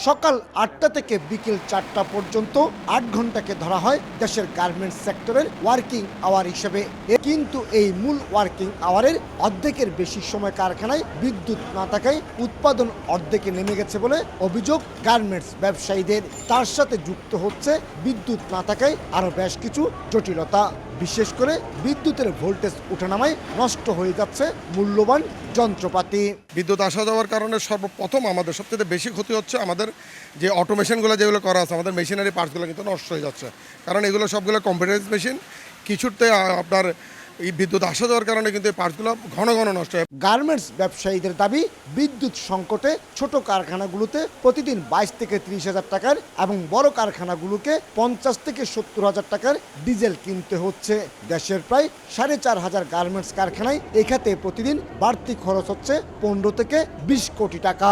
সকাল ৮টা থেকে বিকেল ৪টা পর্যন্ত ৮ ঘন্টাকে ধরা হয় দেশের গার্মেন্টস সেক্টরের ওয়ার্কিং আওয়ার হিসেবে। কিন্তু এই মূল ওয়ার্কিং আওয়ারের অর্ধেকের বেশি সময় কারখানায় বিদ্যুৎ না থাকায় উৎপাদন অর্ধেকে নেমে গেছে বলে অভিযোগ গার্মেন্টস ব্যবসায়ীদের। তার সাথে যুক্ত হচ্ছে বিদ্যুৎ না থাকায় আরও বেশ কিছু জটিলতা, বিশেষ করে বিদ্যুতের ভোল্টেজ ওঠানামায় নষ্ট হয়ে যাচ্ছে মূল্যবান যন্ত্রপাতি। বিদ্যুৎ আসা যাওয়ার কারণে সর্বপ্রথম আমাদের সবচেয়ে বেশি ক্ষতি হচ্ছে আমাদের যে অটোমেশনগুলো যেগুলো করা আছে, আমাদের মেশিনারি পার্টসগুলো কিন্তু নষ্ট হয়ে যাচ্ছে। কারণ এগুলো সবগুলো কম্পিউটারাইজড মেশিন, কিছুতে আপনার এই বিদ্যুৎ আসা যাওয়ার কারণে কিন্তু এই পার্টসগুলো ঘন ঘন নষ্ট হয়। গার্মেন্টস ব্যবসায়ীদের দাবি, বিদ্যুৎ সংকটে ছোট কারখানাগুলোতে প্রতিদিন 22 থেকে 30 হাজার টাকার এবং বড় কারখানাগুলোকে 50 থেকে 70 হাজার টাকার ডিজেল কিনতে হচ্ছে। দেশের প্রায় 4,500 গার্মেন্টস কারখানায় এ খাতে প্রতিদিন বাড়তি খরচ হচ্ছে 15 থেকে 20 কোটি টাকা।